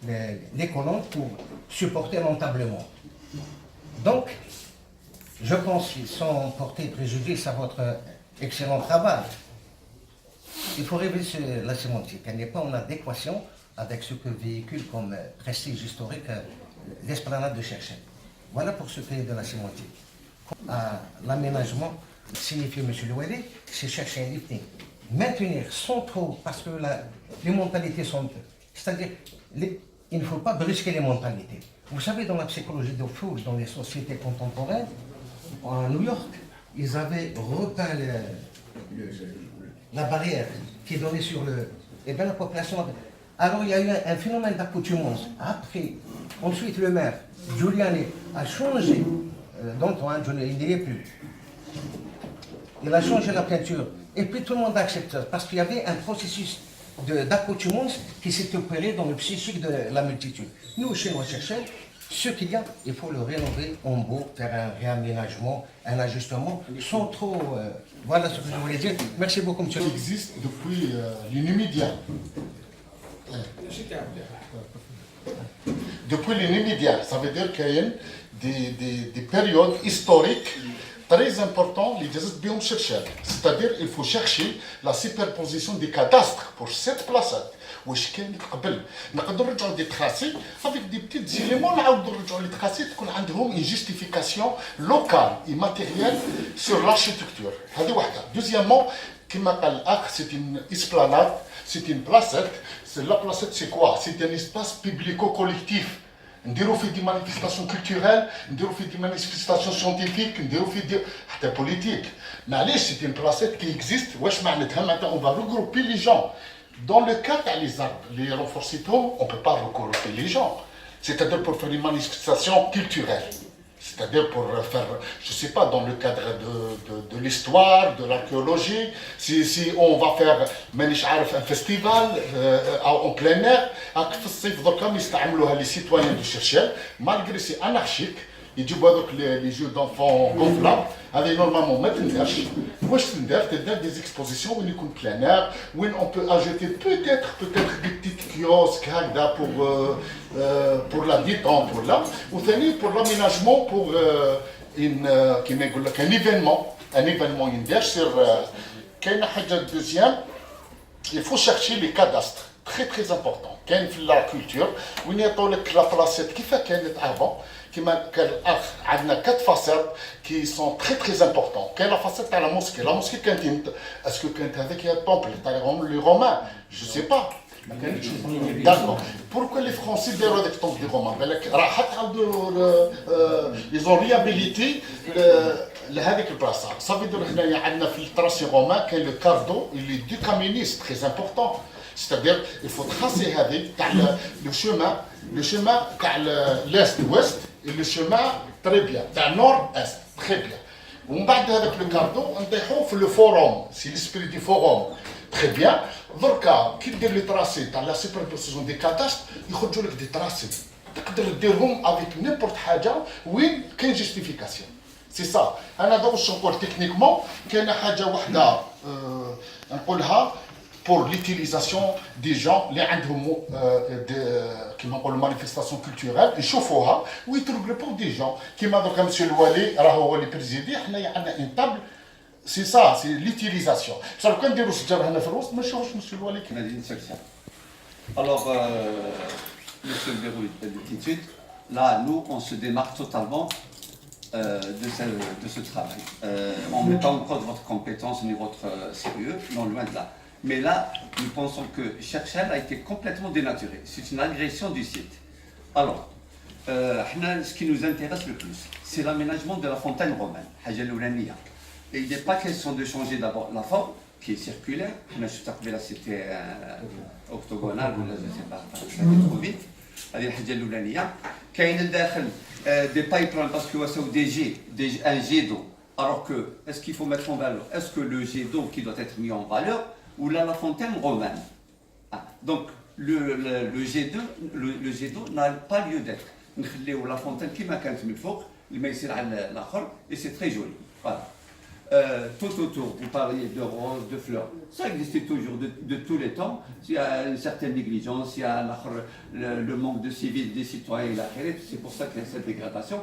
les colonnes pour supporter l'entablement. Donc, je pense qu'ils sont portés préjudice à votre excellent travail. Il faut réviser la sémantique. Elle n'est pas en adéquation avec ce que véhicule comme prestige historique l'esplanade de Cherchel. Voilà pour ce qui est de la sémantique. L'aménagement signifie, M. Loueli, c'est chercher un lifting. Maintenir sans trop, parce que les mentalités sont... C'est-à-dire, il ne faut pas brusquer les mentalités. Vous savez, dans la psychologie de foule, dans les sociétés contemporaines, à New York, ils avaient repeint la barrière qui est donnée sur le... Et bien la population... Alors il y a eu un phénomène d'accoutumance. Après, ensuite le maire, Giuliani, a changé d'Antoine, il n'y est plus. Il a changé la peinture. Et puis tout le monde a accepté, parce qu'il y avait un processus d'accoutumance qui s'est opéré dans le psychique de la multitude. Nous, chez nous, cherchons, ce qu'il y a, il faut le rénover en beau, faire un réaménagement, un ajustement, sans trop... voilà ce que je voulais dire. Merci beaucoup, monsieur. Ça existe depuis l'immédiat. Depuis l'immédiat, ça veut dire qu'il y a des périodes historiques très importantes, c'est-à-dire qu'il faut chercher la superposition des cadastres pour cette place. واش كانت قبل نقدروا نرجعوا دي تراسي افيك دي بتيت زيليمون نعاودوا نرجعوا لي تراسي تكون عندهم اون جوستيفيكاسيون لوكال اي ماتيريال سور لاركتيكتور هذه واحده دوزيامون كما قال الاخ سي اون اسبلاناد سي اون بلاصات سي لا بلاصات سي كوا سي ان اسباس بيبليكو كوليكتيف نديروا فيه دي مانيفيستاسيون كولتوريل نديروا فيه دي مانيفيستاسيون سيونتيفيك نديروا فيه دي حتى بوليتيك معليش سي اون بلاصات كي اكزيست واش معناتها معناتها اون فا ريغروبي لي جون. Dans le cas des arbres, les renforcés, on ne peut pas regrouper les gens. C'est-à-dire pour faire une manifestation culturelle. C'est-à-dire pour faire, je ne sais pas, dans le cadre de l'histoire, de l'archéologie, si on va faire un festival en plein air, les citoyens de Cherchel, malgré c'est anarchique, ils disent que les jeux d'enfants gonflables, avec normalement mettre une derche, des expositions où il y a plein air, où on peut ajouter peut-être des petites kiosques pour la détente, ou pour l'aménagement, pour un événement une derche sur deuxième, il faut chercher les cadastres. Très important. كاين في la culture وين يعطوا لك لا بلاصات كيف كانت avant كما قال الاخ عندنا 4 façades qui sont très importants. كاين لا façade تاع la mosquée كانت اسكو كانت هذاك هي الطومبل تاع لي رومان je sais pas ما كانتش d'accord. Pourquoi les Français داروا هذاك الطومبل دي رومان بالك راه حتى عندو ils ont réhabilité لهذيك البلاصه صافي دير هنايا عندنا في التراسي رومان كاين لو كاردو اللي دو كامينيست très important. C'est-à-dire, il faut tracer le chemin l'est-ouest et le chemin très bien, nord-est, très bien. On va avec le cardo, on déroule le forum, c'est l'esprit du forum, très bien. Donc, qui dit le tracé, dans la superposition des cadastres, il faut jouer des tracés. تقدر تديرهم avec n'importe حاجة وين كاين justification. C'est ça. أنا دوش نقول تكنيكمون كاينة حاجة واحدة نقولها pour l'utilisation des gens اللي عندهم كيما نقولوا manifestation culturelle يشوفوها ويترغبوا دي جون كيما دوكا مسيو الوالي راه هو اللي بريزيدي حنايا عندنا اون تابل سي سا سي ليتيليزاسيون بصح لو كان نديروا الشجر هنا في الوسط ما نشوفوش مسيو الوالي كيما دي سكسيون. Alors, monsieur le verrou tout de suite, là, nous, on se démarque totalement de ce travail. On ne met pas en cause votre compétence ni votre sérieux, non, loin de là. Mais là, nous pensons que Cherchel a été complètement dénaturé. C'est une agression du site. Alors, ce qui nous intéresse le plus, c'est l'aménagement de la fontaine romaine, Haja Loulania. Et il n'est pas question de changer d'abord la forme, qui est circulaire. Là, c'était octogonal, ou là, je ne sais pas, ça allait trop vite. Haja Loulania. Qu'il y a des pipelines parce que c'est un jet d'eau. Alors que, est-ce qu'il faut mettre en valeur? Est-ce que le jet d'eau qui doit être mis en valeur ou là la fontaine romaine. Donc le jet d'eau n'a pas lieu d'être. La fontaine qui m'a quand même fort, il m'a essayé et c'est très joli. Voilà. tout autour. Vous parliez de roses, de fleurs. Ça existait toujours de tous les temps. Il y a une certaine négligence, il y a le manque de civisme des citoyens, c'est pour ça qu'il y a cette dégradation.